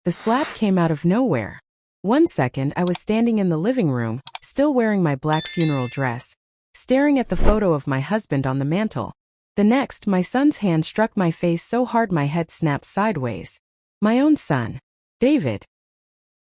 The slap came out of nowhere. One second I was standing in the living room, still wearing my black funeral dress, staring at the photo of my husband on the mantel. The next, my son's hand struck my face so hard my head snapped sideways. My own son, David.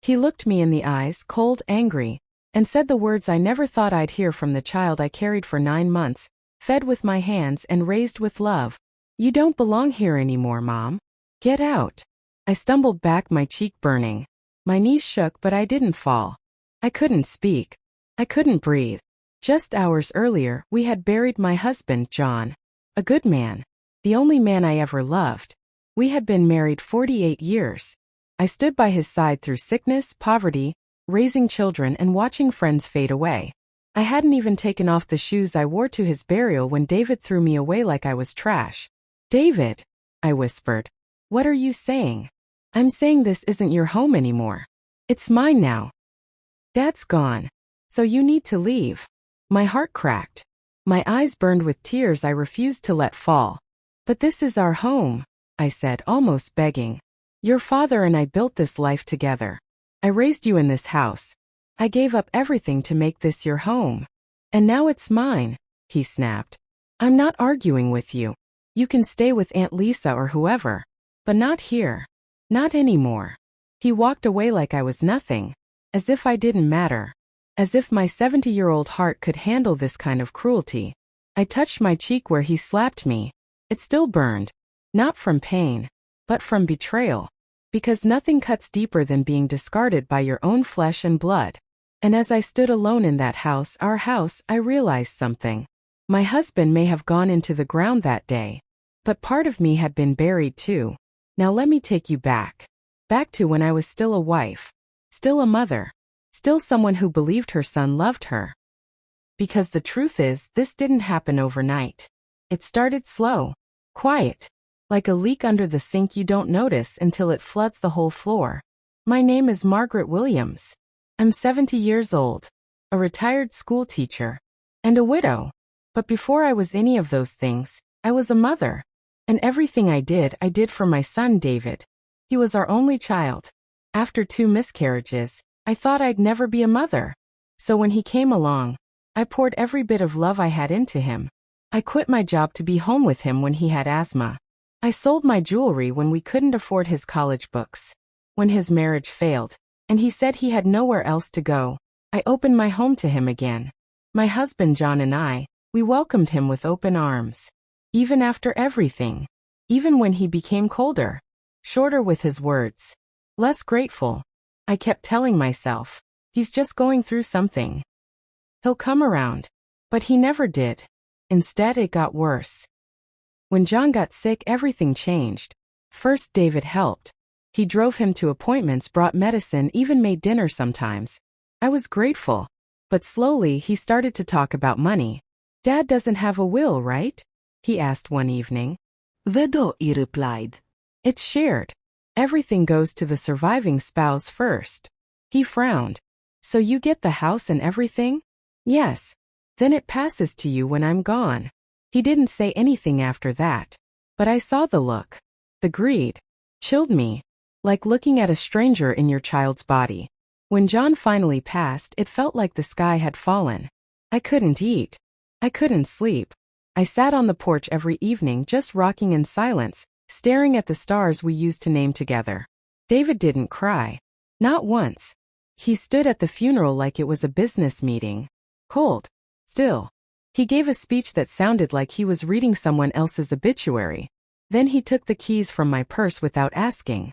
He looked me in the eyes, cold, angry, and said the words I never thought I'd hear from the child I carried for 9 months, fed with my hands and raised with love. You don't belong here anymore, Mom. Get out. I stumbled back, my cheek burning. My knees shook, but I didn't fall. I couldn't speak. I couldn't breathe. Just hours earlier, we had buried my husband, John. A good man. The only man I ever loved. We had been married 48 years. I stood by his side through sickness, poverty, raising children and watching friends fade away. I hadn't even taken off the shoes I wore to his burial when David threw me away like I was trash. David, I whispered. What are you saying? I'm saying this isn't your home anymore. It's mine now. Dad's gone. So you need to leave. My heart cracked. My eyes burned with tears I refused to let fall. But this is our home, I said, almost begging. Your father and I built this life together. I raised you in this house. I gave up everything to make this your home. And now it's mine, he snapped. I'm not arguing with you. You can stay with Aunt Lisa or whoever. But not here. Not anymore. He walked away like I was nothing. As if I didn't matter. As if my 70-year-old heart could handle this kind of cruelty. I touched my cheek where he slapped me. It still burned. Not from pain, but from betrayal. Because nothing cuts deeper than being discarded by your own flesh and blood. And as I stood alone in that house, our house, I realized something. My husband may have gone into the ground that day. But part of me had been buried too. Now let me take you back. Back to when I was still a wife. Still a mother. Still someone who believed her son loved her. Because the truth is, this didn't happen overnight. It started slow. Quiet. Like a leak under the sink you don't notice until it floods the whole floor. My name is Margaret Williams. I'm 70 years old. A retired school teacher. And a widow. But before I was any of those things, I was a mother. And everything I did for my son David. He was our only child. After 2 miscarriages, I thought I'd never be a mother. So when he came along, I poured every bit of love I had into him. I quit my job to be home with him when he had asthma. I sold my jewelry when we couldn't afford his college books. When his marriage failed, and he said he had nowhere else to go, I opened my home to him again. My husband John and I, we welcomed him with open arms. Even after everything. Even when he became colder. Shorter with his words. Less grateful. I kept telling myself, he's just going through something. He'll come around. But he never did. Instead, it got worse. When John got sick, everything changed. First, David helped. He drove him to appointments, brought medicine, even made dinner sometimes. I was grateful. But slowly, he started to talk about money. Dad doesn't have a will, right? He asked one evening. Vedo, he replied. It's shared. Everything goes to the surviving spouse first. He frowned. So you get the house and everything? Yes. Then it passes to you when I'm gone. He didn't say anything after that. But I saw the look. The greed. Chilled me. Like looking at a stranger in your child's body. When John finally passed, it felt like the sky had fallen. I couldn't eat. I couldn't sleep. I sat on the porch every evening just rocking in silence, staring at the stars we used to name together. David didn't cry. Not once. He stood at the funeral like it was a business meeting. Cold. Still. He gave a speech that sounded like he was reading someone else's obituary. Then he took the keys from my purse without asking.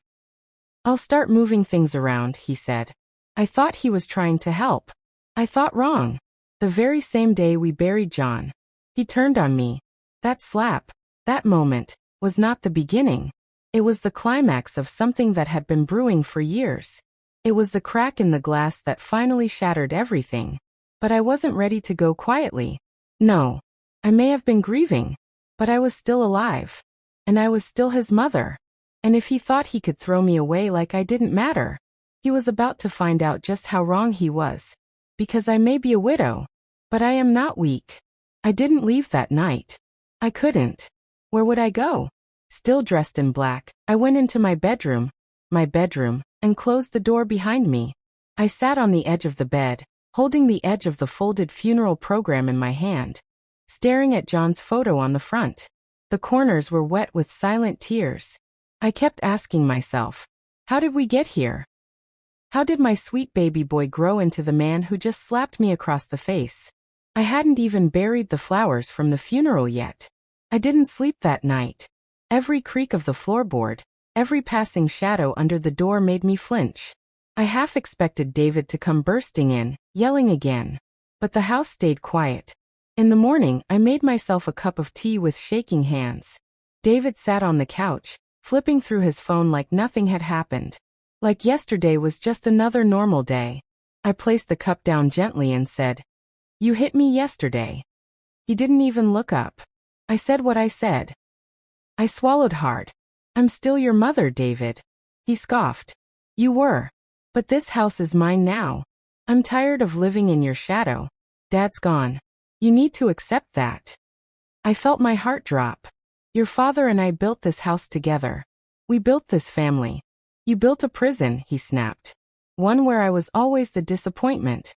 I'll start moving things around, he said. I thought he was trying to help. I thought wrong. The very same day we buried John. He turned on me. That slap, that moment, was not the beginning. It was the climax of something that had been brewing for years. It was the crack in the glass that finally shattered everything. But I wasn't ready to go quietly. No. I may have been grieving. But I was still alive. And I was still his mother. And if he thought he could throw me away like I didn't matter, he was about to find out just how wrong he was. Because I may be a widow. But I am not weak. I didn't leave that night. I couldn't. Where would I go? Still dressed in black, I went into my bedroom. My bedroom, and closed the door behind me. I sat on the edge of the bed, holding the edge of the folded funeral program in my hand, staring at John's photo on the front. The corners were wet with silent tears. I kept asking myself, how did we get here? How did my sweet baby boy grow into the man who just slapped me across the face? I hadn't even buried the flowers from the funeral yet. I didn't sleep that night. Every creak of the floorboard, every passing shadow under the door made me flinch. I half expected David to come bursting in, yelling again. But the house stayed quiet. In the morning, I made myself a cup of tea with shaking hands. David sat on the couch, flipping through his phone like nothing had happened. Like yesterday was just another normal day. I placed the cup down gently and said, "You hit me yesterday." He didn't even look up. I said what I said. I swallowed hard. "I'm still your mother, David." He scoffed. "You were. But this house is mine now. I'm tired of living in your shadow. Dad's gone. You need to accept that." I felt my heart drop. "Your father and I built this house together. We built this family. You built a prison," he snapped. "One where I was always the disappointment.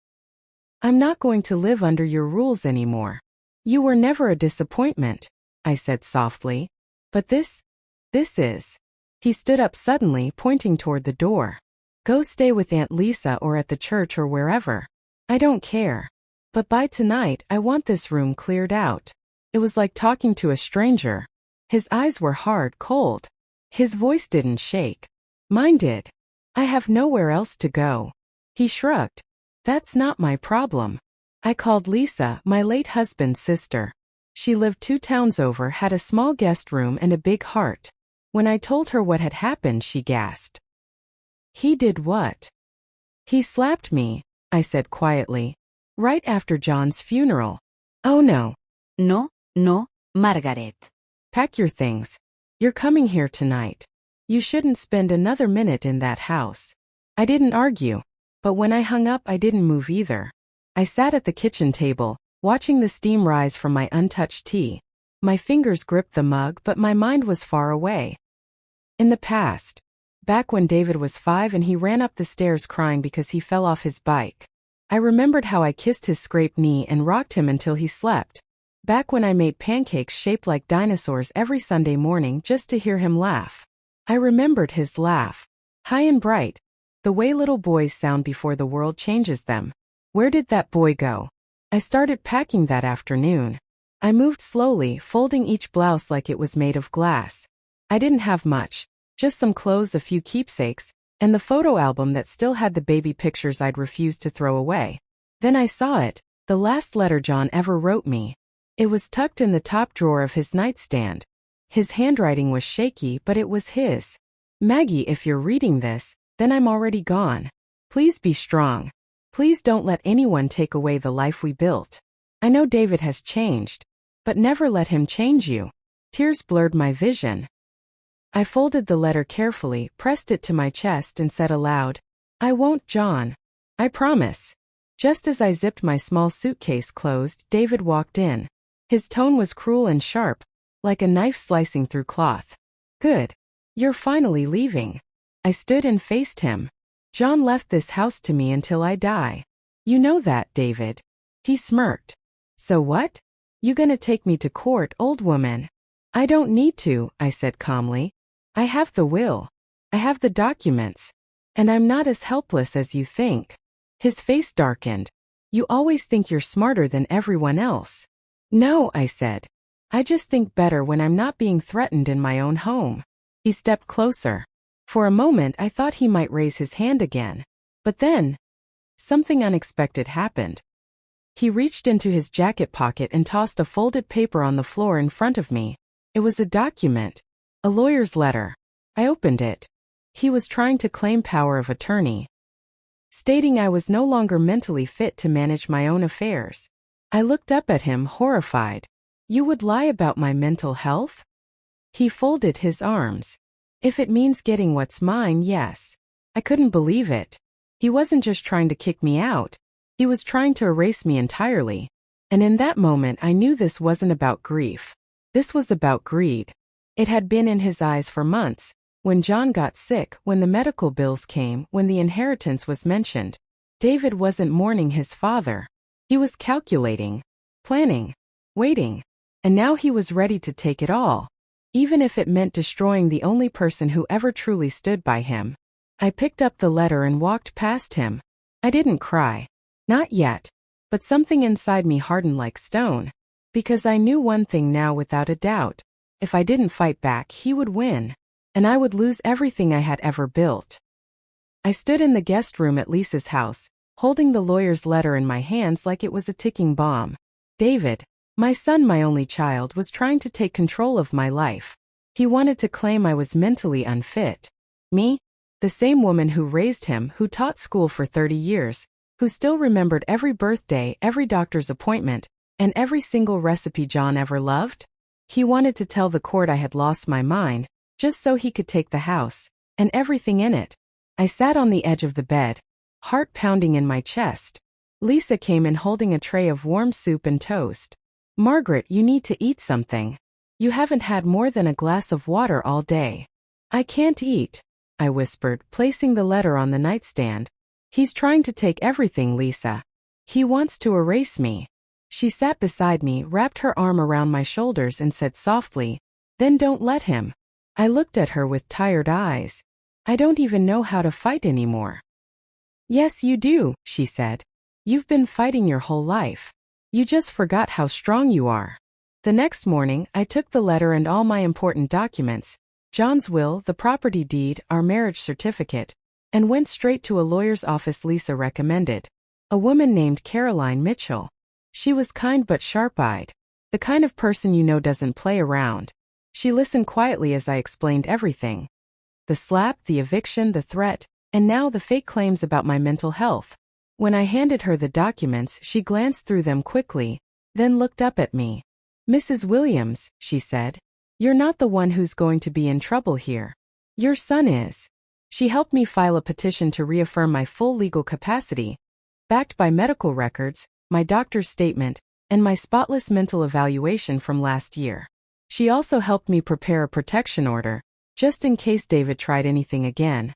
I'm not going to live under your rules anymore." "You were never a disappointment," I said softly. "But this is." He stood up suddenly, pointing toward the door. "Go stay with Aunt Lisa or at the church or wherever. I don't care. But by tonight, I want this room cleared out." It was like talking to a stranger. His eyes were hard, cold. His voice didn't shake. Mine did. "I have nowhere else to go." He shrugged. "That's not my problem." I called Lisa, my late husband's sister. She lived 2 towns over, had a small guest room and a big heart. When I told her what had happened, she gasped. "He did what?" "He slapped me," I said quietly. "Right after John's funeral." "Oh no." No, Margaret. "Pack your things. You're coming here tonight. You shouldn't spend another minute in that house." I didn't argue. But when I hung up, I didn't move either. I sat at the kitchen table, watching the steam rise from my untouched tea. My fingers gripped the mug, but my mind was far away. In the past. Back when David was 5 and he ran up the stairs crying because he fell off his bike. I remembered how I kissed his scraped knee and rocked him until he slept. Back when I made pancakes shaped like dinosaurs every Sunday morning just to hear him laugh. I remembered his laugh. High and bright. The way little boys sound before the world changes them. Where did that boy go? I started packing that afternoon. I moved slowly, folding each blouse like it was made of glass. I didn't have much, just some clothes, a few keepsakes, and the photo album that still had the baby pictures I'd refused to throw away. Then I saw it, the last letter John ever wrote me. It was tucked in the top drawer of his nightstand. His handwriting was shaky, but it was his. "Maggie, if you're reading this, then I'm already gone. Please be strong. Please don't let anyone take away the life we built. I know David has changed, but never let him change you." Tears blurred my vision. I folded the letter carefully, pressed it to my chest and said aloud, "I won't, John. I promise." Just as I zipped my small suitcase closed, David walked in. His tone was cruel and sharp, like a knife slicing through cloth. "Good. You're finally leaving." I stood and faced him. "John left this house to me until I die. You know that, David." He smirked. "So what? You gonna take me to court, old woman?" "I don't need to," I said calmly. "I have the will. I have the documents. And I'm not as helpless as you think." His face darkened. "You always think you're smarter than everyone else." "No," I said. "I just think better when I'm not being threatened in my own home." He stepped closer. For a moment I thought he might raise his hand again. But then, something unexpected happened. He reached into his jacket pocket and tossed a folded paper on the floor in front of me. It was a document. A lawyer's letter. I opened it. He was trying to claim power of attorney, stating I was no longer mentally fit to manage my own affairs. I looked up at him, horrified. "You would lie about my mental health?" He folded his arms. "If it means getting what's mine, yes." I couldn't believe it. He wasn't just trying to kick me out. He was trying to erase me entirely. And in that moment I knew this wasn't about grief. This was about greed. It had been in his eyes for months, When John got sick, when the medical bills came, when the inheritance was mentioned, David wasn't mourning his father. He was calculating, planning, waiting, and now he was ready to take it all, even if it meant destroying the only person who ever truly stood by him. I picked up the letter and walked past him. I didn't cry. Not yet. But something inside me hardened like stone. Because I knew one thing now without a doubt. If I didn't fight back, he would win. And I would lose everything I had ever built. I stood in the guest room at Lisa's house, holding the lawyer's letter in my hands like it was a ticking bomb. David, my son, my only child, was trying to take control of my life. He wanted to claim I was mentally unfit. Me? The same woman who raised him, who taught school for 30 years, who still remembered every birthday, every doctor's appointment, and every single recipe John ever loved? He wanted to tell the court I had lost my mind, just so he could take the house, and everything in it. I sat on the edge of the bed, heart pounding in my chest. Lisa came in holding a tray of warm soup and toast. Margaret, you need to eat something. You haven't had more than a glass of water all day. I can't eat, I whispered, placing the letter on the nightstand. He's trying to take everything, Lisa. He wants to erase me. She sat beside me, wrapped her arm around my shoulders and said softly, "Then don't let him." I looked at her with tired eyes. I don't even know how to fight anymore. Yes, you do, she said. You've been fighting your whole life. You just forgot how strong you are. The next morning, I took the letter and all my important documents, John's will, the property deed, our marriage certificate, and went straight to a lawyer's office Lisa recommended. A woman named Caroline Mitchell. She was kind but sharp-eyed. The kind of person you know doesn't play around. She listened quietly as I explained everything. The slap, the eviction, the threat, and now the fake claims about my mental health. When I handed her the documents, she glanced through them quickly, then looked up at me. "Mrs. Williams," she said, "you're not the one who's going to be in trouble here. Your son is." She helped me file a petition to reaffirm my full legal capacity, backed by medical records, my doctor's statement, and my spotless mental evaluation from last year. She also helped me prepare a protection order, just in case David tried anything again.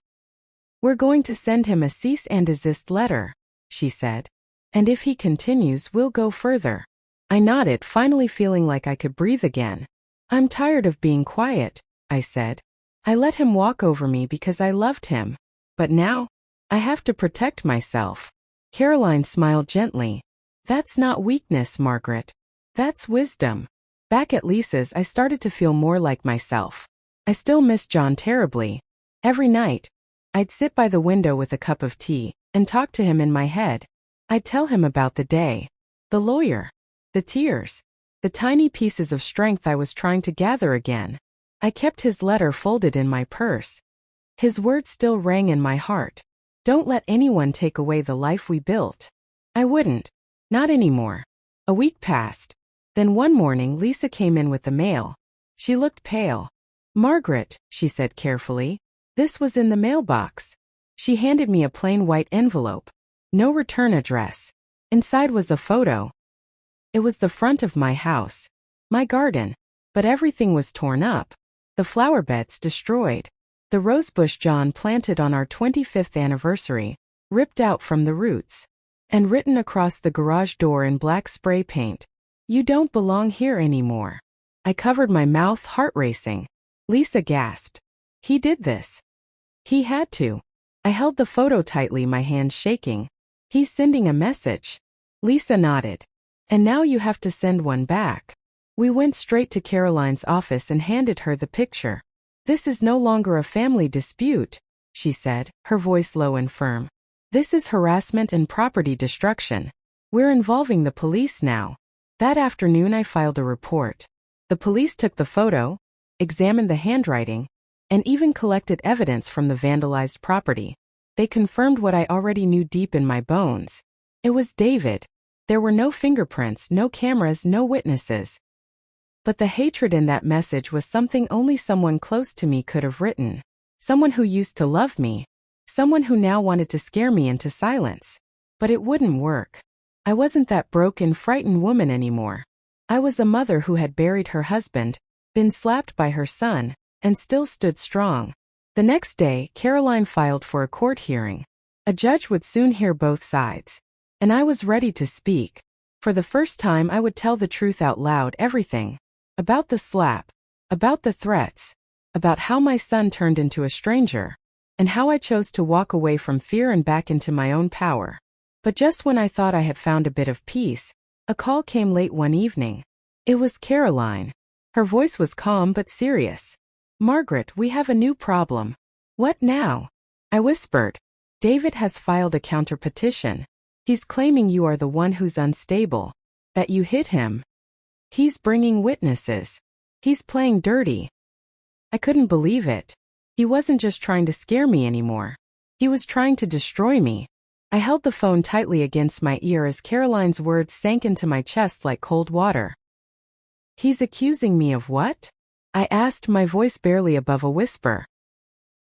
"We're going to send him a cease and desist letter," she said. "And if he continues, we'll go further." I nodded, finally feeling like I could breathe again. "I'm tired of being quiet," I said. "I let him walk over me because I loved him. But now, I have to protect myself." Caroline smiled gently. "That's not weakness, Margaret. That's wisdom." Back at Lisa's, I started to feel more like myself. I still missed John terribly. Every night, I'd sit by the window with a cup of tea and talk to him in my head. I'd tell him about the day, the lawyer, the tears, the tiny pieces of strength I was trying to gather again. I kept his letter folded in my purse. His words still rang in my heart. "Don't let anyone take away the life we built." I wouldn't. Not anymore. A week passed. Then one morning Lisa came in with the mail. She looked pale. "Margaret," she said carefully, "this was in the mailbox." She handed me a plain white envelope. No return address. Inside was a photo. It was the front of my house. My garden. But everything was torn up. The flower beds destroyed. The rosebush John planted on our 25th anniversary, ripped out from the roots. And written across the garage door in black spray paint, "You don't belong here anymore." I covered my mouth, heart racing. Lisa gasped. "He did this." "He had to." I held the photo tightly, my hands shaking. "He's sending a message." Lisa nodded. "And now you have to send one back." We went straight to Caroline's office and handed her the picture. "This is no longer a family dispute," she said, her voice low and firm. "This is harassment and property destruction. We're involving the police now." That afternoon I filed a report. The police took the photo, examined the handwriting, and even collected evidence from the vandalized property. They confirmed what I already knew deep in my bones. It was David. There were no fingerprints, no cameras, no witnesses. But the hatred in that message was something only someone close to me could have written. Someone who used to love me. Someone who now wanted to scare me into silence. But it wouldn't work. I wasn't that broken, frightened woman anymore. I was a mother who had buried her husband, been slapped by her son, and still stood strong. The next day, Caroline filed for a court hearing. A judge would soon hear both sides. And I was ready to speak. For the first time, I would tell the truth out loud, everything. About the slap. About the threats. About how my son turned into a stranger. And how I chose to walk away from fear and back into my own power. But just when I thought I had found a bit of peace, a call came late one evening. It was Caroline. Her voice was calm but serious. "Margaret, we have a new problem." "What now?" I whispered. "David has filed a counter-petition. He's claiming you are the one who's unstable. That you hit him. He's bringing witnesses. He's playing dirty." I couldn't believe it. He wasn't just trying to scare me anymore. He was trying to destroy me. I held the phone tightly against my ear as Caroline's words sank into my chest like cold water. "He's accusing me of what?" I asked, my voice barely above a whisper.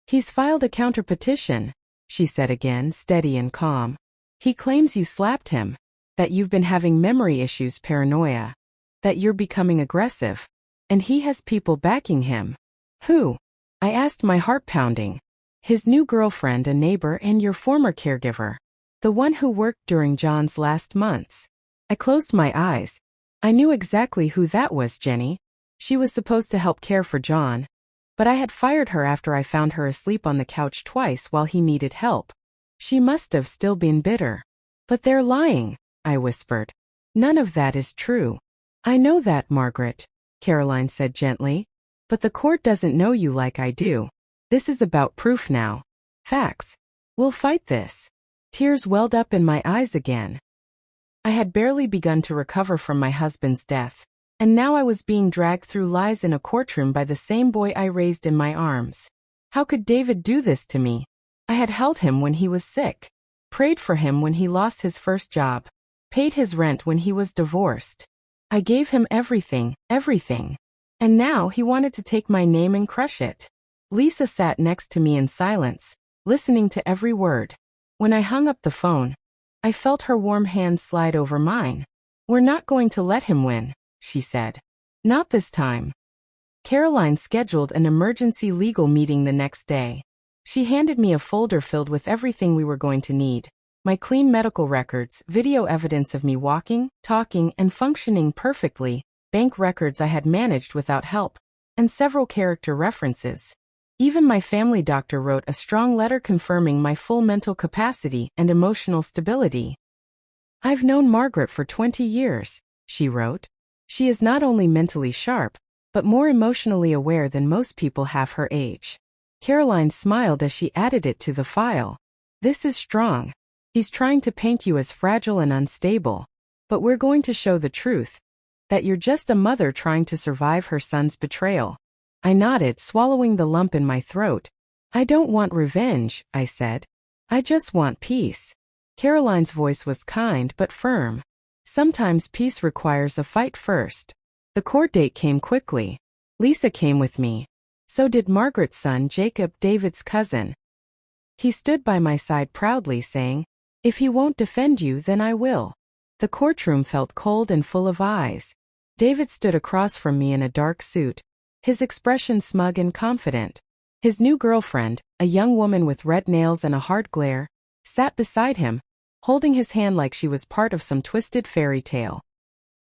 "He's filed a counter-petition," she said again, steady and calm. "He claims you slapped him. That you've been having memory issues, paranoia. That you're becoming aggressive. And he has people backing him." "Who?" I asked, my heart pounding. "His new girlfriend, a neighbor, and your former caregiver. The one who worked during John's last months." I closed my eyes. I knew exactly who that was, Jenny. She was supposed to help care for John. But I had fired her after I found her asleep on the couch twice while he needed help. She must have still been bitter. "But they're lying," I whispered. "None of that is true." "I know that, Margaret," Caroline said gently. "But the court doesn't know you like I do. This is about proof now. Facts. We'll fight this." Tears welled up in my eyes again. I had barely begun to recover from my husband's death, and now I was being dragged through lies in a courtroom by the same boy I raised in my arms. How could David do this to me? I had held him when he was sick, prayed for him when he lost his first job, paid his rent when he was divorced. I gave him everything, everything. And now he wanted to take my name and crush it. Lisa sat next to me in silence, listening to every word. When I hung up the phone, I felt her warm hand slide over mine. "We're not going to let him win," she said. "Not this time." Caroline scheduled an emergency legal meeting the next day. She handed me a folder filled with everything we were going to need. My clean medical records, video evidence of me walking, talking, and functioning perfectly, bank records I had managed without help, and several character references. Even my family doctor wrote a strong letter confirming my full mental capacity and emotional stability. "I've known Margaret for 20 years, she wrote. "She is not only mentally sharp, but more emotionally aware than most people half her age." Caroline smiled as she added it to the file. "This is strong. He's trying to paint you as fragile and unstable. But we're going to show the truth. That you're just a mother trying to survive her son's betrayal." I nodded, swallowing the lump in my throat. "I don't want revenge," I said. "I just want peace." Caroline's voice was kind but firm. "Sometimes peace requires a fight first." The court date came quickly. Lisa came with me. So did Margaret's son, Jacob, David's cousin. He stood by my side proudly, saying, "If he won't defend you, then I will." The courtroom felt cold and full of eyes. David stood across from me in a dark suit, his expression smug and confident. His new girlfriend, a young woman with red nails and a hard glare, sat beside him, holding his hand like she was part of some twisted fairy tale.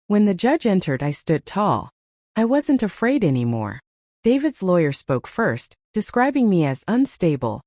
When the judge entered, I stood tall. I wasn't afraid anymore. David's lawyer spoke first, describing me as unstable,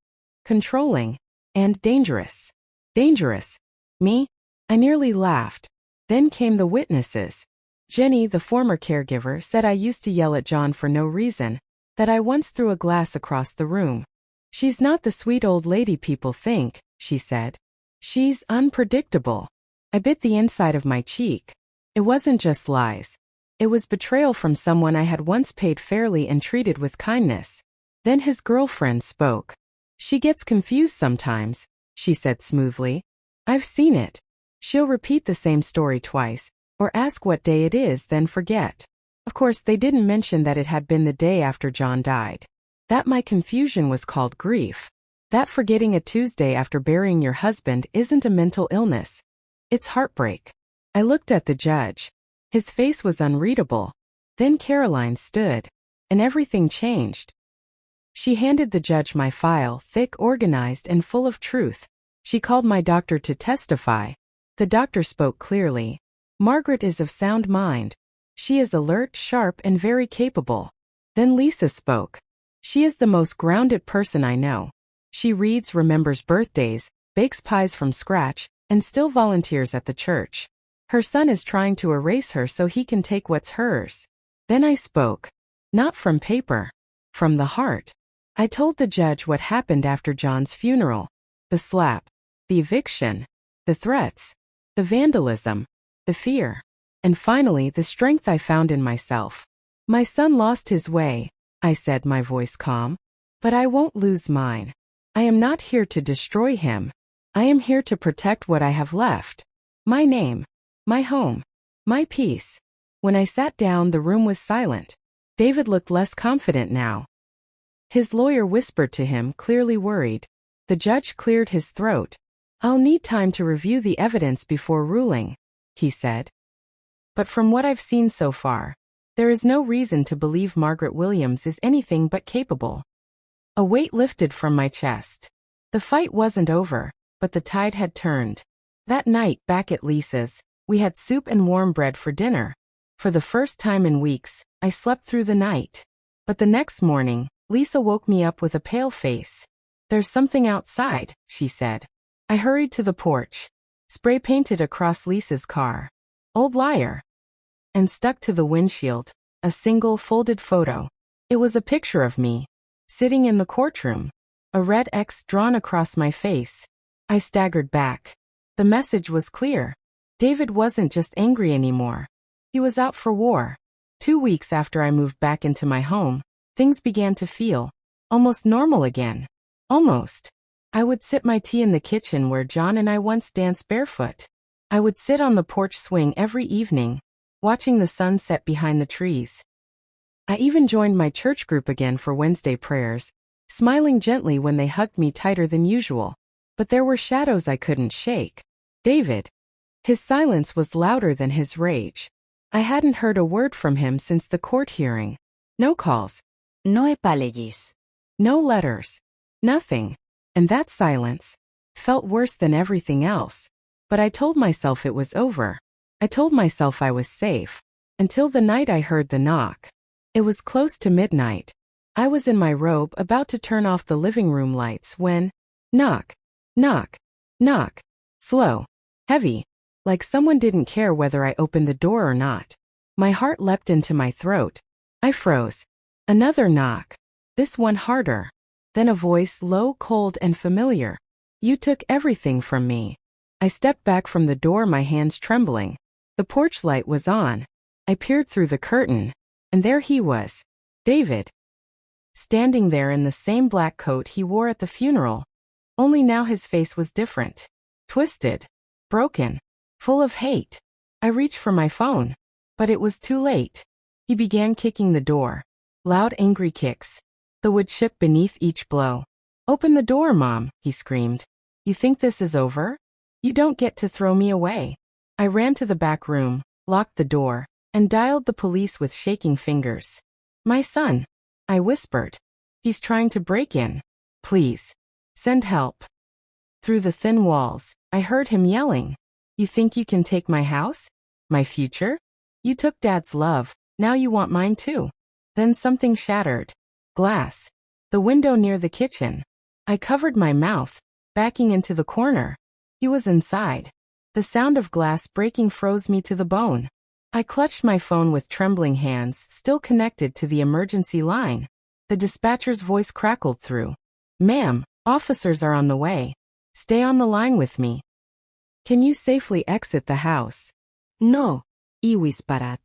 controlling, and dangerous. Dangerous? Me? I nearly laughed. Then came the witnesses. Jenny, the former caregiver, said I used to yell at John for no reason, that I once threw a glass across the room. "She's not the sweet old lady people think," she said. "She's unpredictable." I bit the inside of my cheek. It wasn't just lies. It was betrayal from someone I had once paid fairly and treated with kindness. Then his girlfriend spoke. "She gets confused sometimes," she said smoothly. "I've seen it. She'll repeat the same story twice, or ask what day it is, then forget." Of course, they didn't mention that it had been the day after John died. That my confusion was called grief. That forgetting a Tuesday after burying your husband isn't a mental illness. It's heartbreak. I looked at the judge. His face was unreadable. Then Caroline stood, and everything changed. She handed the judge my file, thick, organized, and full of truth. She called my doctor to testify. The doctor spoke clearly. Margaret is of sound mind. She is alert, sharp, and very capable. Then Lisa spoke. She is the most grounded person I know. She reads, remembers birthdays, bakes pies from scratch, and still volunteers at the church. Her son is trying to erase her so he can take what's hers. Then I spoke. Not from paper. From the heart. I told the judge what happened after John's funeral. The slap. The eviction. The threats. The vandalism. The fear. And finally, the strength I found in myself. My son lost his way, I said, my voice calm. But I won't lose mine. I am not here to destroy him. I am here to protect what I have left. My name. My home. My peace. When I sat down, the room was silent. David looked less confident now. His lawyer whispered to him, clearly worried. The judge cleared his throat. I'll need time to review the evidence before ruling, he said. But from what I've seen so far, there is no reason to believe Margaret Williams is anything but capable. A weight lifted from my chest. The fight wasn't over, but the tide had turned. That night, back at Lisa's, we had soup and warm bread for dinner. For the first time in weeks, I slept through the night. But the next morning, Lisa woke me up with a pale face. There's something outside, she said. I hurried to the porch. Spray painted across Lisa's car. Old liar. And stuck to the windshield, a single folded photo. It was a picture of me, sitting in the courtroom. A red X drawn across my face. I staggered back. The message was clear. David wasn't just angry anymore. He was out for war. 2 weeks after I moved back into my home, things began to feel almost normal again. Almost. I would sip my tea in the kitchen where John and I once danced barefoot. I would sit on the porch swing every evening, watching the sun set behind the trees. I even joined my church group again for Wednesday prayers, smiling gently when they hugged me tighter than usual. But there were shadows I couldn't shake. David. His silence was louder than his rage. I hadn't heard a word from him since the court hearing. No calls. No apologies. No letters. Nothing. And that silence felt worse than everything else. But I told myself it was over. I told myself I was safe. Until the night I heard the knock. It was close to midnight. I was in my robe about to turn off the living room lights when, knock, knock, knock. Slow. Heavy. Like someone didn't care whether I opened the door or not. My heart leapt into my throat. I froze. Another knock. This one harder. Then a voice, low, cold, and familiar. You took everything from me. I stepped back from the door, my hands trembling. The porch light was on. I peered through the curtain. And there he was. David. Standing there in the same black coat he wore at the funeral. Only now his face was different. Twisted. Broken. Full of hate. I reached for my phone. But it was too late. He began kicking the door. Loud, angry kicks. The wood shook beneath each blow. Open the door, Mom, he screamed. You think this is over? You don't get to throw me away. I ran to the back room, locked the door, and dialed the police with shaking fingers. My son, I whispered. He's trying to break in. Please. Send help. Through the thin walls, I heard him yelling. You think you can take my house? My future? You took Dad's love, now you want mine too. Then something shattered. Glass. The window near the kitchen. I covered my mouth, backing into the corner. He was inside. The sound of glass breaking froze me to the bone. I clutched my phone with trembling hands, still connected to the emergency line. The dispatcher's voice crackled through. Ma'am, officers are on the way. Stay on the line with me. Can you safely exit the house? No. Y whisperat.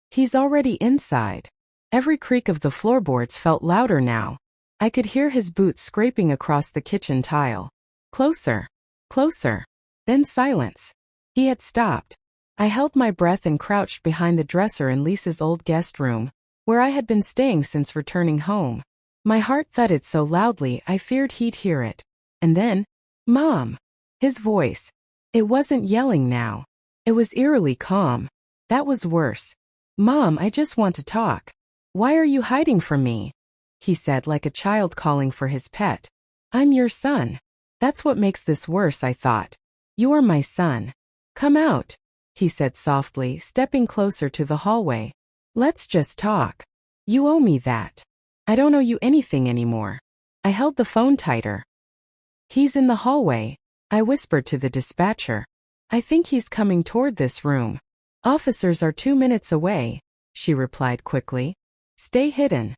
He's already inside. Every creak of the floorboards felt louder now. I could hear his boots scraping across the kitchen tile. Closer. Closer. Then silence. He had stopped. I held my breath and crouched behind the dresser in Lisa's old guest room, where I had been staying since returning home. My heart thudded so loudly I feared he'd hear it. And then, Mom. His voice. It wasn't yelling now. It was eerily calm. That was worse. Mom, I just want to talk. Why are you hiding from me? he said like a child calling for his pet. I'm your son. That's what makes this worse, I thought. You are my son. Come out, he said softly, stepping closer to the hallway. Let's just talk. You owe me that. I don't owe you anything anymore. I held the phone tighter. He's in the hallway, I whispered to the dispatcher. I think he's coming toward this room. Officers are 2 minutes away, she replied quickly. Stay hidden.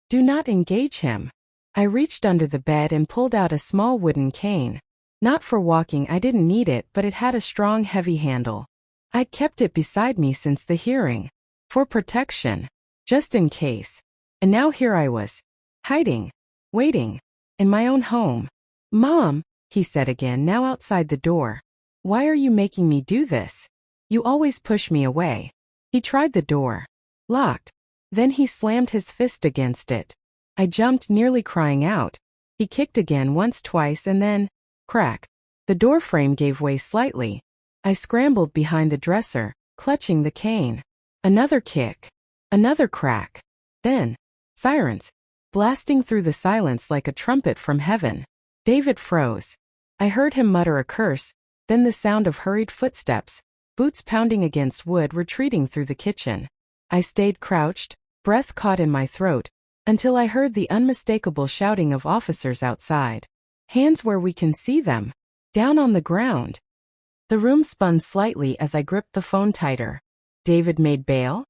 Do not engage him. I reached under the bed and pulled out a small wooden cane. Not for walking, I didn't need it, but it had a strong, heavy handle. I'd kept it beside me since the hearing. For protection. Just in case. And now here I was. Hiding. Waiting. In my own home. Mom, he said again, now outside the door. Why are you making me do this? You always push me away. He tried the door. Locked. Then he slammed his fist against it. I jumped, nearly crying out. He kicked again, once, twice, and then, crack. The door frame gave way slightly. I scrambled behind the dresser, clutching the cane. Another kick. Another crack. Then, sirens. Blasting through the silence like a trumpet from heaven. David froze. I heard him mutter a curse, then the sound of hurried footsteps, boots pounding against wood retreating through the kitchen. I stayed crouched, breath caught in my throat, until I heard the unmistakable shouting of officers outside. Hands where we can see them. Down on the ground. The room spun slightly as I gripped the phone tighter. David made bail?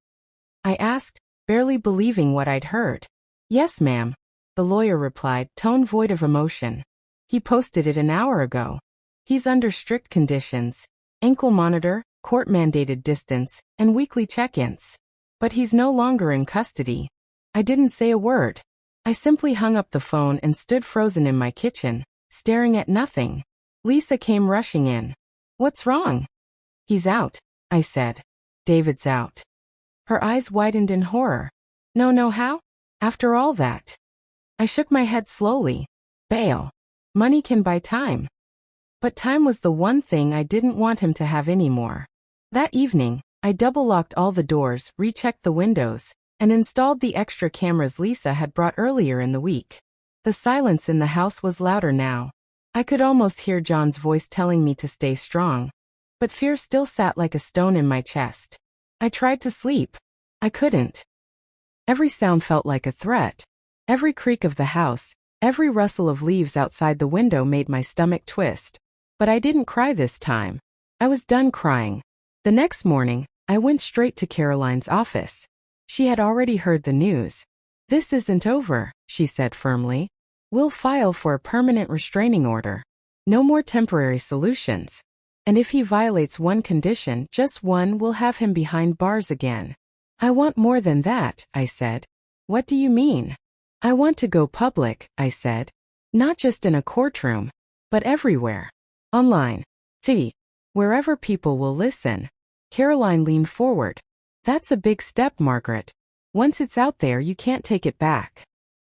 I asked, barely believing what I'd heard. Yes, ma'am, the lawyer replied, tone void of emotion. He posted it an hour ago. He's under strict conditions. Ankle monitor, court-mandated distance, and weekly check-ins. But he's no longer in custody. I didn't say a word. I simply hung up the phone and stood frozen in my kitchen, staring at nothing. Lisa came rushing in. What's wrong? He's out, I said. David's out. Her eyes widened in horror. No, how? After all that? I shook my head slowly. Bail. Money can buy time. But time was the one thing I didn't want him to have anymore. That evening, I double-locked all the doors, rechecked the windows, and installed the extra cameras Lisa had brought earlier in the week. The silence in the house was louder now. I could almost hear John's voice telling me to stay strong. But fear still sat like a stone in my chest. I tried to sleep. I couldn't. Every sound felt like a threat. Every creak of the house, every rustle of leaves outside the window made my stomach twist. But I didn't cry this time. I was done crying. The next morning, I went straight to Caroline's office. She had already heard the news. This isn't over, she said firmly. We'll file for a permanent restraining order. No more temporary solutions. And if he violates one condition, just one, we'll have him behind bars again. I want more than that, I said. What do you mean? I want to go public, I said. Not just in a courtroom, but everywhere. Online. Wherever people will listen. Caroline leaned forward. That's a big step, Margaret. Once it's out there, you can't take it back.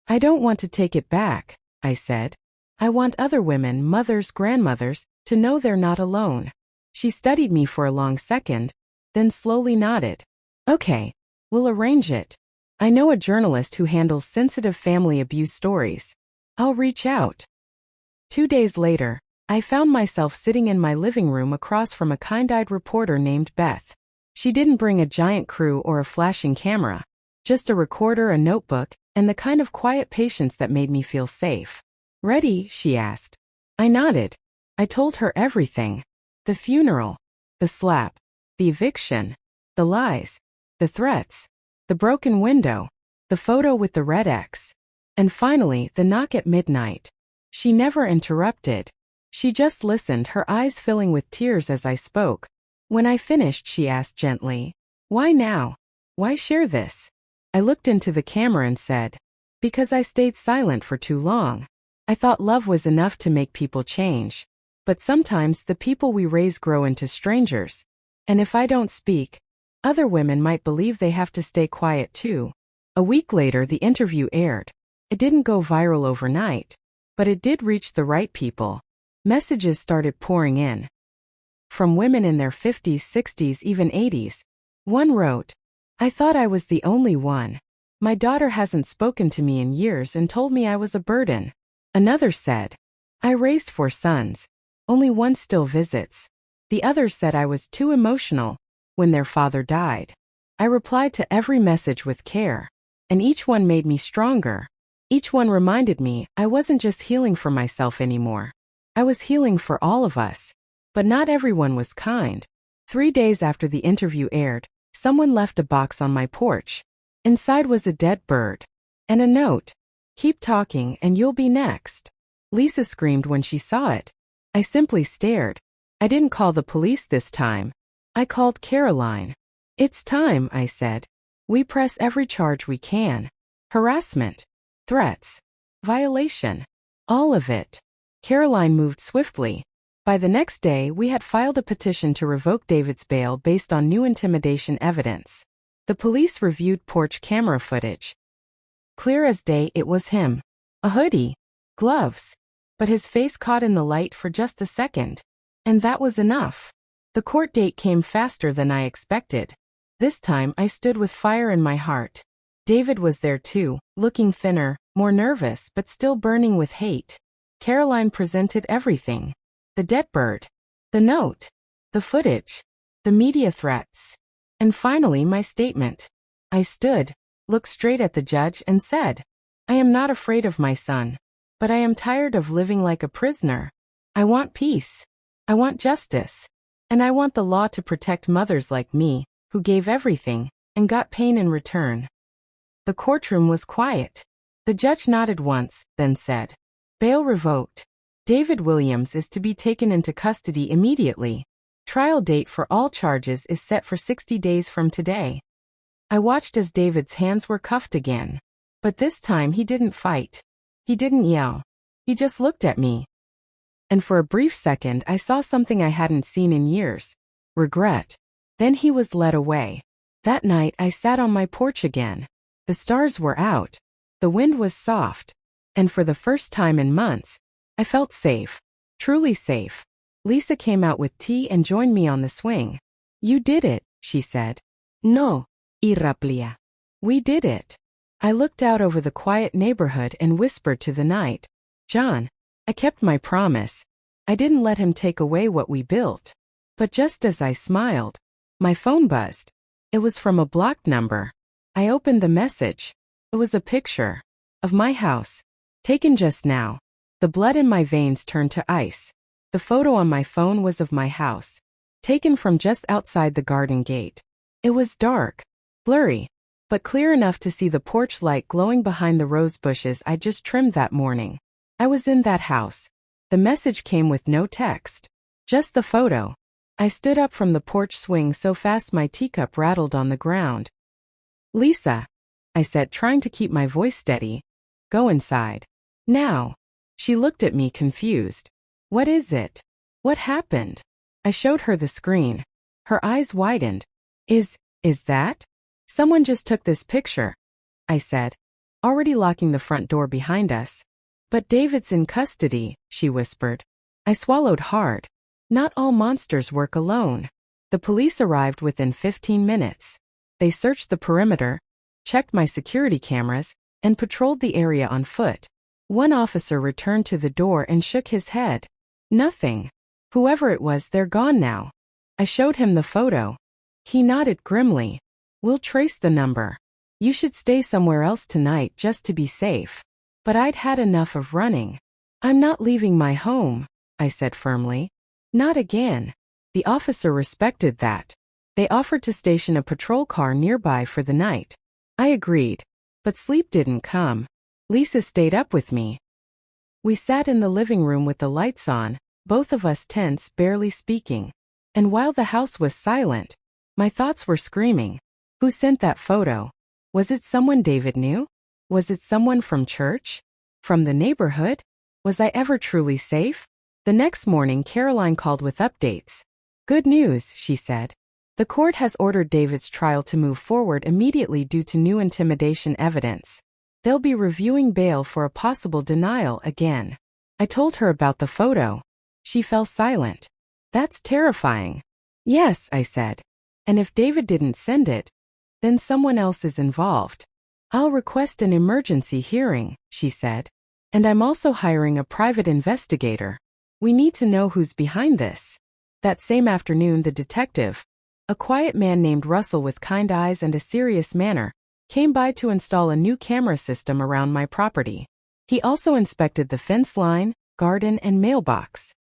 I don't want to take it back, I said. I want other women, mothers, grandmothers, to know they're not alone. She studied me for a long second, then slowly nodded. Okay, we'll arrange it. I know a journalist who handles sensitive family abuse stories. I'll reach out. 2 days later, I found myself sitting in my living room across from a kind-eyed reporter named Beth. She didn't bring a giant crew or a flashing camera. Just a recorder, a notebook, and the kind of quiet patience that made me feel safe. Ready? She asked. I nodded. I told her everything. The funeral. The slap. The eviction. The lies. The threats. The broken window. The photo with the red X. And finally, the knock at midnight. She never interrupted. She just listened, her eyes filling with tears as I spoke. When I finished, she asked gently, Why now? Why share this? I looked into the camera and said, Because I stayed silent for too long. I thought love was enough to make people change. But sometimes the people we raise grow into strangers. And if I don't speak, other women might believe they have to stay quiet too. A week later, the interview aired. It didn't go viral overnight, but it did reach the right people. Messages started pouring in. From women in their 50s, 60s, even 80s. One wrote, I thought I was the only one. My daughter hasn't spoken to me in years and told me I was a burden. Another said, I raised 4 sons. Only one still visits. The others said I was too emotional when their father died. I replied to every message with care, and each one made me stronger. Each one reminded me I wasn't just healing for myself anymore. I was healing for all of us. But not everyone was kind. 3 days after the interview aired, someone left a box on my porch. Inside was a dead bird. And a note. Keep talking and you'll be next. Lisa screamed when she saw it. I simply stared. I didn't call the police this time. I called Caroline. It's time, I said. We press every charge we can. Harassment. Threats. Violation. All of it. Caroline moved swiftly. By the next day, we had filed a petition to revoke David's bail based on new intimidation evidence. The police reviewed porch camera footage. Clear as day, it was him. A hoodie. Gloves. But his face caught in the light for just a second. And that was enough. The court date came faster than I expected. This time I stood with fire in my heart. David was there too, looking thinner, more nervous but still burning with hate. Caroline presented everything. The dead bird. The note. The footage. The media threats. And finally my statement. I stood, looked straight at the judge and said, I am not afraid of my son. But I am tired of living like a prisoner. I want peace. I want justice. And I want the law to protect mothers like me, who gave everything, and got pain in return. The courtroom was quiet. The judge nodded once, then said, Bail revoked. David Williams is to be taken into custody immediately. Trial date for all charges is set for 60 days from today. I watched as David's hands were cuffed again. But this time he didn't fight. He didn't yell. He just looked at me. And for a brief second I saw something I hadn't seen in years. Regret. Then he was led away. That night I sat on my porch again. The stars were out. The wind was soft. And for the first time in months, I felt safe. Truly safe. Lisa came out with tea and joined me on the swing. You did it, she said. No, Iraplia. We did it. I looked out over the quiet neighborhood and whispered to the night, John, I kept my promise. I didn't let him take away what we built. But just as I smiled, my phone buzzed. It was from a blocked number. I opened the message. It was a picture of my house, taken just now. The blood in my veins turned to ice. The photo on my phone was of my house, taken from just outside the garden gate. It was dark, blurry, but clear enough to see the porch light glowing behind the rose bushes I just trimmed that morning. I was in that house. The message came with no text, just the photo. I stood up from the porch swing so fast my teacup rattled on the ground. Lisa, I said, trying to keep my voice steady. Go inside. Now. She looked at me confused. What is it? What happened? I showed her the screen. Her eyes widened. Is that? Someone just took this picture, I said, already locking the front door behind us. But David's in custody, she whispered. I swallowed hard. Not all monsters work alone. The police arrived within 15 minutes. They searched the perimeter, checked my security cameras, and patrolled the area on foot. One officer returned to the door and shook his head. Nothing. Whoever it was, they're gone now. I showed him the photo. He nodded grimly. We'll trace the number. You should stay somewhere else tonight just to be safe. But I'd had enough of running. I'm not leaving my home, I said firmly. Not again. The officer respected that. They offered to station a patrol car nearby for the night. I agreed, but sleep didn't come. Lisa stayed up with me. We sat in the living room with the lights on, both of us tense, barely speaking. And while the house was silent, my thoughts were screaming. Who sent that photo? Was it someone David knew? Was it someone from church? From the neighborhood? Was I ever truly safe? The next morning, Caroline called with updates. Good news, she said. The court has ordered David's trial to move forward immediately due to new intimidation evidence. They'll be reviewing bail for a possible denial again. I told her about the photo. She fell silent. That's terrifying. Yes, I said. And if David didn't send it, then someone else is involved. I'll request an emergency hearing, she said. And I'm also hiring a private investigator. We need to know who's behind this. That same afternoon, the detective, a quiet man named Russell with kind eyes and a serious manner, came by to install a new camera system around my property. He also inspected the fence line, garden, and mailbox.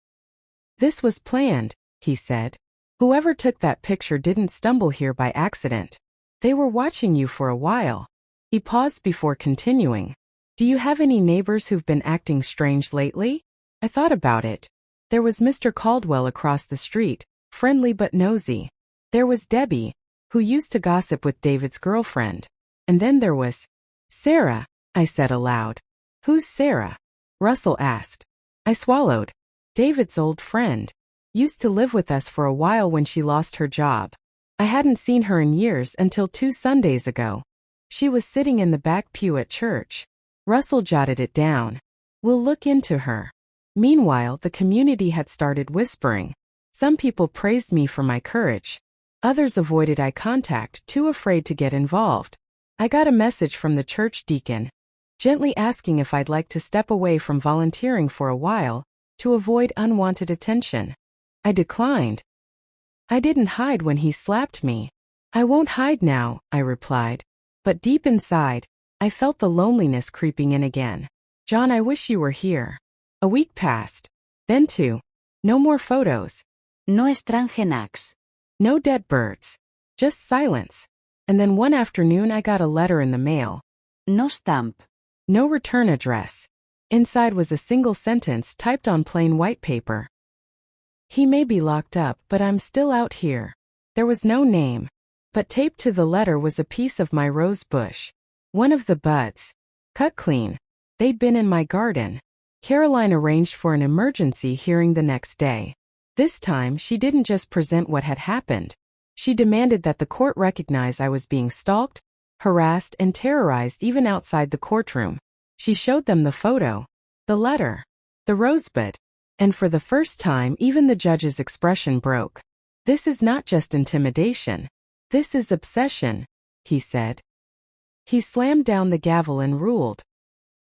This was planned, he said. Whoever took that picture didn't stumble here by accident. They were watching you for a while. He paused before continuing. Do you have any neighbors who've been acting strange lately? I thought about it. There was Mr. Caldwell across the street, friendly but nosy. There was Debbie, who used to gossip with David's girlfriend. And then there was Sarah, I said aloud. Who's Sarah? Russell asked. I swallowed. David's old friend. Used to live with us for a while when she lost her job. I hadn't seen her in years until 2 Sundays ago. She was sitting in the back pew at church. Russell jotted it down. We'll look into her. Meanwhile, the community had started whispering. Some people praised me for my courage. Others avoided eye contact, too afraid to get involved. I got a message from the church deacon, gently asking if I'd like to step away from volunteering for a while, to avoid unwanted attention. I declined. I didn't hide when he slapped me. I won't hide now, I replied. But deep inside, I felt the loneliness creeping in again. John, I wish you were here. A week passed. Then 2. No more photos. No estrangenax. No dead birds. Just silence. And then one afternoon I got a letter in the mail. No stamp. No return address. Inside was a single sentence typed on plain white paper. He may be locked up, but I'm still out here. There was no name. But taped to the letter was a piece of my rose bush. One of the buds. Cut clean. They'd been in my garden. Caroline arranged for an emergency hearing the next day. This time, she didn't just present what had happened. She demanded that the court recognize I was being stalked, harassed, and terrorized even outside the courtroom. She showed them the photo, the letter, the rosebud. And for the first time, even the judge's expression broke. This is not just intimidation. This is obsession, he said. He slammed down the gavel and ruled.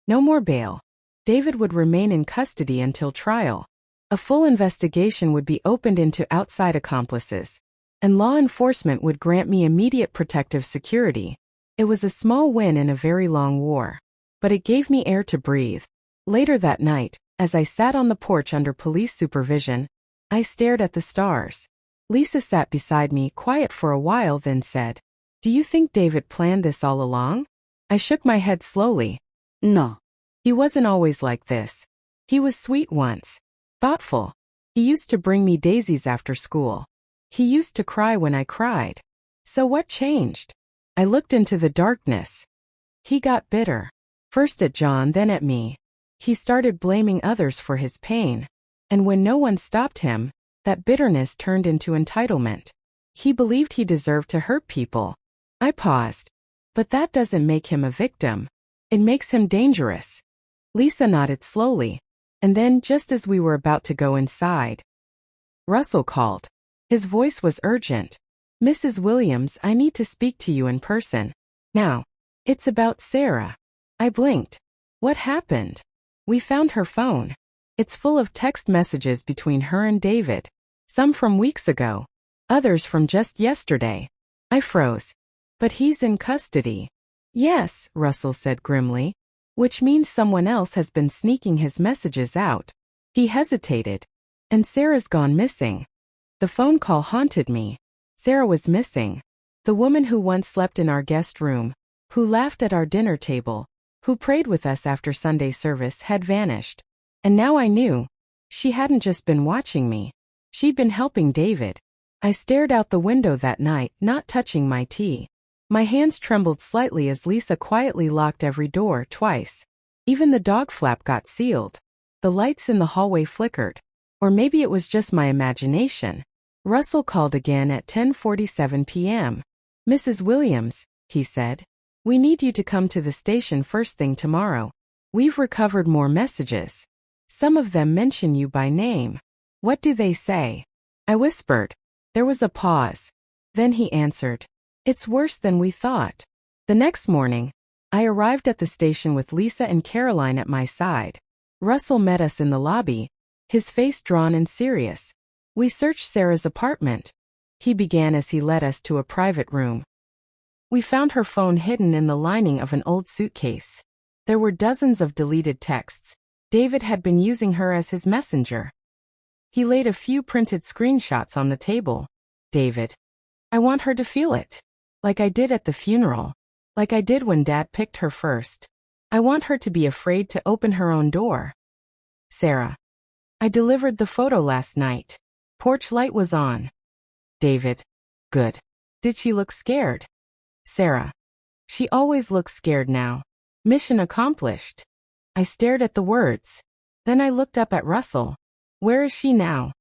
No more bail. David would remain in custody until trial. A full investigation would be opened into outside accomplices, and law enforcement would grant me immediate protective security. It was a small win in a very long war, but it gave me air to breathe. Later that night, as I sat on the porch under police supervision, I stared at the stars. Lisa sat beside me, quiet for a while, then said, "Do you think David planned this all along?" I shook my head slowly. No. He wasn't always like this. He was sweet once. Thoughtful. He used to bring me daisies after school. He used to cry when I cried. So what changed? I looked into the darkness. He got bitter. First at John, then at me. He started blaming others for his pain. And when no one stopped him, that bitterness turned into entitlement. He believed he deserved to hurt people. I paused. But that doesn't make him a victim. It makes him dangerous. Lisa nodded slowly. And then, just as we were about to go inside, Russell called. His voice was urgent. "Mrs. Williams, I need to speak to you in person. Now, it's about Sarah." I blinked. What happened? We found her phone. It's full of text messages between her and David. Some from weeks ago. Others from just yesterday. I froze. But he's in custody. Yes, Russell said grimly. Which means someone else has been sneaking his messages out. He hesitated. And Sarah's gone missing. The phone call haunted me. Sarah was missing. The woman who once slept in our guest room, who laughed at our dinner table, who prayed with us after Sunday service, had vanished. And now I knew. She hadn't just been watching me. She'd been helping David. I stared out the window that night, not touching my tea. My hands trembled slightly as Lisa quietly locked every door twice. Even the dog flap got sealed. The lights in the hallway flickered. Or maybe it was just my imagination. Russell called again at 10:47 p.m. "Mrs. Williams," he said, "we need you to come to the station first thing tomorrow. We've recovered more messages. Some of them mention you by name." "What do they say?" I whispered. There was a pause. Then he answered, "It's worse than we thought." The next morning, I arrived at the station with Lisa and Caroline at my side. Russell met us in the lobby, his face drawn and serious. We searched Sarah's apartment, he began as he led us to a private room. We found her phone hidden in the lining of an old suitcase. There were dozens of deleted texts. David had been using her as his messenger. He laid a few printed screenshots on the table. David, I want her to feel it. Like I did at the funeral. Like I did when Dad picked her first. I want her to be afraid to open her own door. Sarah, I delivered the photo last night. Porch light was on. David, good. Did she look scared? Sarah, she always looks scared now. Mission accomplished. I stared at the words. Then I looked up at Russell. Where is she now?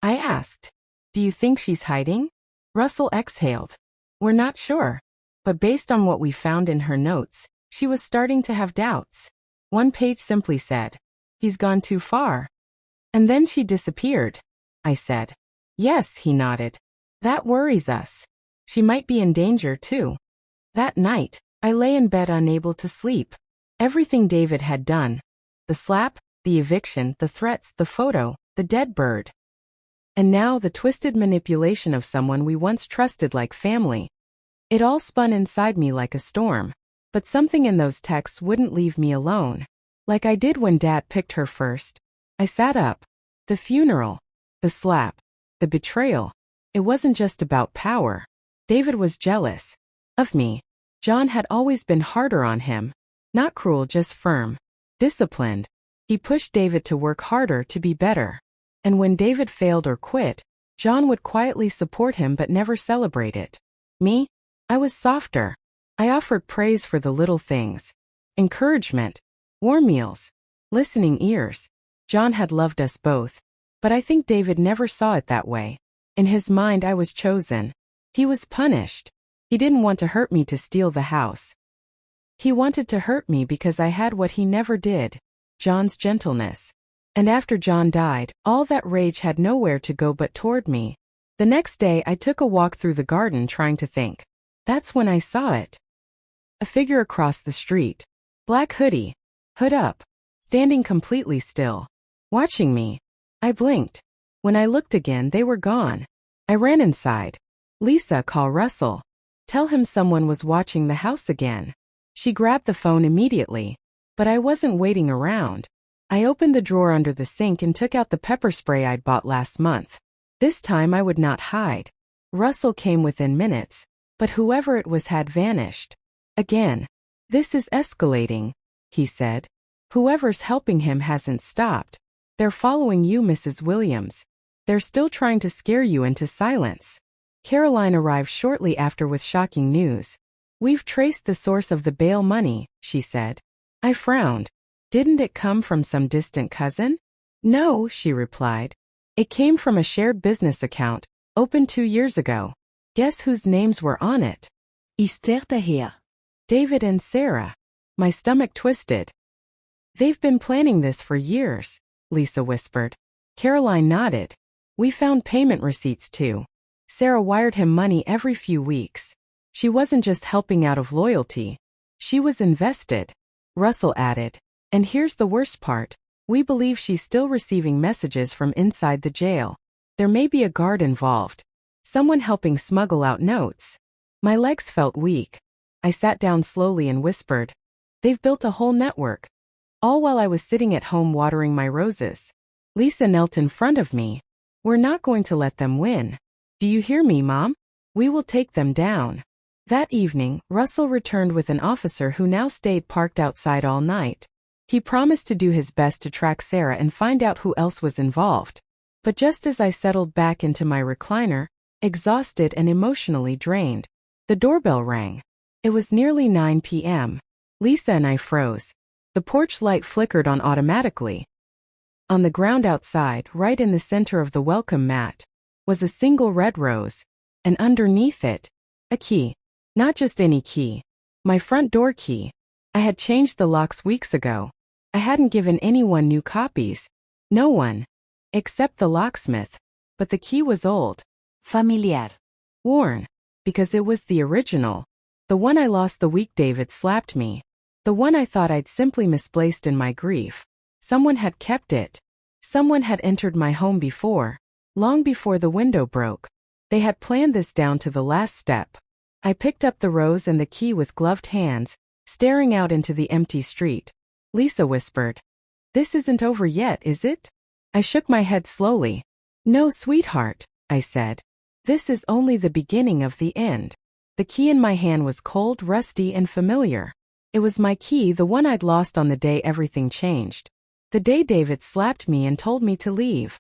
I asked. Do you think she's hiding? Russell exhaled. We're not sure. But based on what we found in her notes, she was starting to have doubts. One page simply said, he's gone too far. And then she disappeared. I said. Yes, he nodded. That worries us. She might be in danger too. That night, I lay in bed unable to sleep. Everything David had done. The slap, the eviction, the threats, the photo, the dead bird. And now the twisted manipulation of someone we once trusted like family. It all spun inside me like a storm. But something in those texts wouldn't leave me alone. Like I did when Dad picked her first. I sat up. The funeral. The slap. The betrayal. It wasn't just about power. David was jealous. Of me. John had always been harder on him. Not cruel, just firm. Disciplined. He pushed David to work harder to be better. And when David failed or quit, John would quietly support him but never celebrate it. Me? I was softer. I offered praise for the little things. Encouragement. Warm meals. Listening ears. John had loved us both. But I think David never saw it that way. In his mind I was chosen. He was punished. He didn't want to hurt me to steal the house. He wanted to hurt me because I had what he never did. John's gentleness. And after John died, all that rage had nowhere to go but toward me. The next day I took a walk through the garden trying to think. That's when I saw it. A figure across the street. Black hoodie. Hood up. Standing completely still. Watching me. I blinked. When I looked again, they were gone. I ran inside. Lisa, call Russell. Tell him someone was watching the house again. She grabbed the phone immediately. But I wasn't waiting around. I opened the drawer under the sink and took out the pepper spray I'd bought last month. This time I would not hide. Russell came within minutes, but whoever it was had vanished. Again. This is escalating, he said. Whoever's helping him hasn't stopped. They're following you, Mrs. Williams. They're still trying to scare you into silence. Caroline arrived shortly after with shocking news. We've traced the source of the bail money, she said. I frowned. Didn't it come from some distant cousin? No, she replied. It came from a shared business account, opened 2 years ago. Guess whose names were on it? Is Sarah here? David and Sarah. My stomach twisted. They've been planning this for years, Lisa whispered. Caroline nodded. We found payment receipts too. Sarah wired him money every few weeks. She wasn't just helping out of loyalty. She was invested. Russell added. And here's the worst part. We believe she's still receiving messages from inside the jail. There may be a guard involved. Someone helping smuggle out notes. My legs felt weak. I sat down slowly and whispered. They've built a whole network. All while I was sitting at home watering my roses. Lisa knelt in front of me. We're not going to let them win. Do you hear me, Mom? We will take them down. That evening, Russell returned with an officer who now stayed parked outside all night. He promised to do his best to track Sarah and find out who else was involved. But just as I settled back into my recliner, exhausted and emotionally drained, the doorbell rang. It was nearly 9 p.m. Lisa and I froze. The porch light flickered on automatically. On the ground outside, right in the center of the welcome mat, was a single red rose, and underneath it, a key. Not just any key. My front door key. I had changed the locks weeks ago. I hadn't given anyone new copies. No one. Except the locksmith. But the key was old. Familiar. Worn. Because it was the original. The one I lost the week David slapped me. The one I thought I'd simply misplaced in my grief. Someone had kept it. Someone had entered my home before, long before the window broke. They had planned this down to the last step. I picked up the rose and the key with gloved hands, staring out into the empty street. Lisa whispered, "This isn't over yet, is it?" I shook my head slowly. "No, sweetheart," I said. "This is only the beginning of the end." The key in my hand was cold, rusty, and familiar. It was my key, the one I'd lost on the day everything changed. The day David slapped me and told me to leave.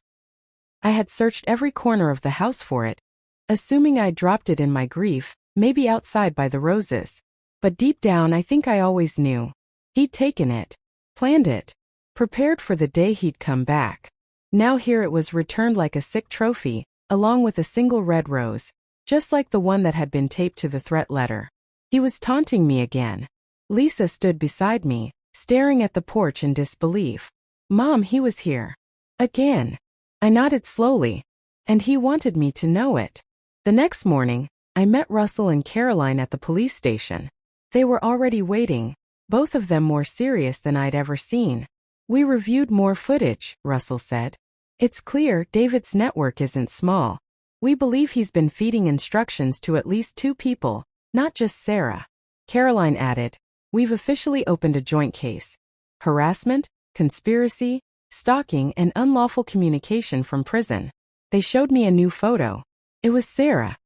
I had searched every corner of the house for it, assuming I'd dropped it in my grief, maybe outside by the roses. But deep down I think I always knew. He'd taken it, planned it, prepared for the day he'd come back. Now here it was returned like a sick trophy, along with a single red rose, just like the one that had been taped to the threat letter. He was taunting me again. Lisa stood beside me, staring at the porch in disbelief. "Mom, he was here. Again." I nodded slowly. And he wanted me to know it. The next morning, I met Russell and Caroline at the police station. They were already waiting, both of them more serious than I'd ever seen. "We reviewed more footage," Russell said. "It's clear David's network isn't small. We believe he's been feeding instructions to at least 2 people, not just Sarah." Caroline added, "We've officially opened a joint case. Harassment, conspiracy, stalking, and unlawful communication from prison." They showed me a new photo. It was Sarah,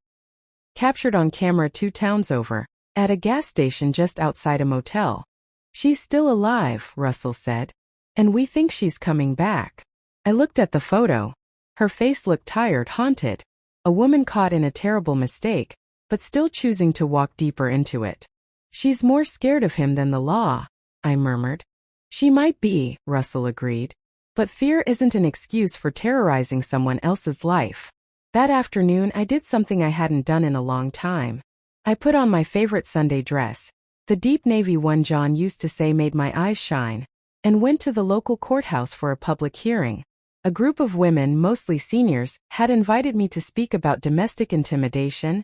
captured on camera 2 towns over, at a gas station just outside a motel. "She's still alive," Russell said. "And we think she's coming back." I looked at the photo. Her face looked tired, haunted. A woman caught in a terrible mistake, but still choosing to walk deeper into it. "She's more scared of him than the law," I murmured. "She might be," Russell agreed. "But fear isn't an excuse for terrorizing someone else's life." That afternoon I did something I hadn't done in a long time. I put on my favorite Sunday dress, the deep navy one John used to say made my eyes shine, and went to the local courthouse for a public hearing. A group of women, mostly seniors, had invited me to speak about domestic intimidation,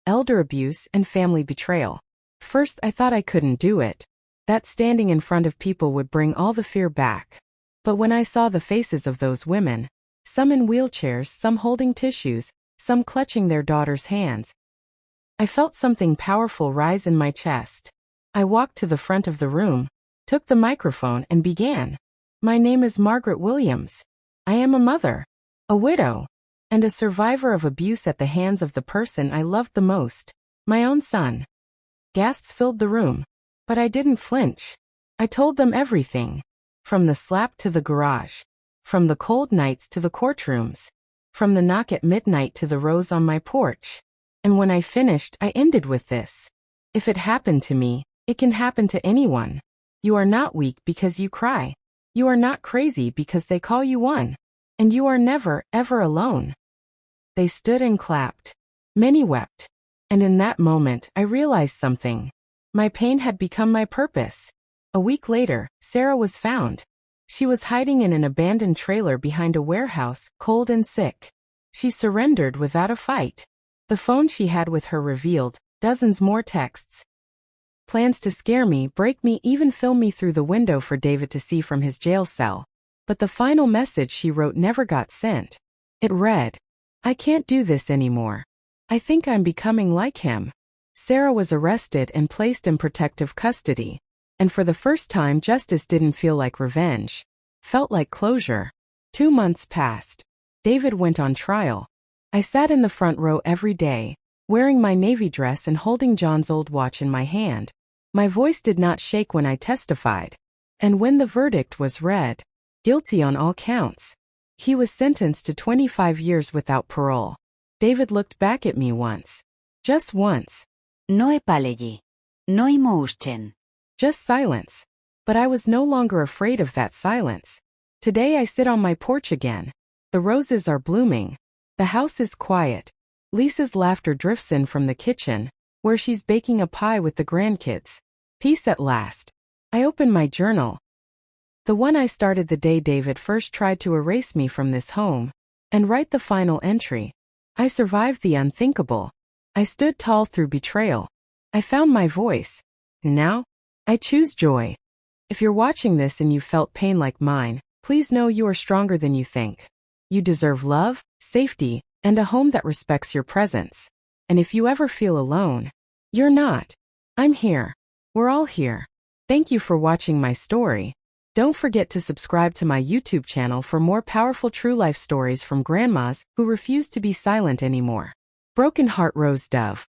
elder abuse, and family betrayal. First I thought I couldn't do it. That standing in front of people would bring all the fear back. But when I saw the faces of those women, some in wheelchairs, some holding tissues, some clutching their daughters' hands, I felt something powerful rise in my chest. I walked to the front of the room, took the microphone, and began. "My name is Margaret Williams. I am a mother, a widow, and a survivor of abuse at the hands of the person I loved the most, my own son." Gasps filled the room, but I didn't flinch. I told them everything. From the slap to the garage. From the cold nights to the courtrooms. From the knock at midnight to the rose on my porch. And when I finished, I ended with this. "If it happened to me, it can happen to anyone. You are not weak because you cry. You are not crazy because they call you one. And you are never, ever alone." They stood and clapped. Many wept. And in that moment, I realized something. My pain had become my purpose. A week later, Sarah was found. She was hiding in an abandoned trailer behind a warehouse, cold and sick. She surrendered without a fight. The phone she had with her revealed dozens more texts. Plans to scare me, break me, even film me through the window for David to see from his jail cell. But the final message she wrote never got sent. It read, "I can't do this anymore. I think I'm becoming like him." Sarah was arrested and placed in protective custody. And for the first time, justice didn't feel like revenge. Felt like closure. 2 months passed. David went on trial. I sat in the front row every day, wearing my navy dress and holding John's old watch in my hand. My voice did not shake when I testified. And when the verdict was read, guilty on all counts, he was sentenced to 25 years without parole. David looked back at me once. Just once. No επάλεγει. No emotion. Just silence. But I was no longer afraid of that silence. Today I sit on my porch again. The roses are blooming. The house is quiet. Lisa's laughter drifts in from the kitchen, where she's baking a pie with the grandkids. Peace at last. I open my journal. The one I started the day David first tried to erase me from this home, and write the final entry. I survived the unthinkable. I stood tall through betrayal. I found my voice. Now, I choose joy. If you're watching this and you felt pain like mine, please know you are stronger than you think. You deserve love, safety, and a home that respects your presence. And if you ever feel alone, you're not. I'm here. We're all here. Thank you for watching my story. Don't forget to subscribe to my YouTube channel for more powerful true life stories from grandmas who refuse to be silent anymore. Broken Heart Rose Dove.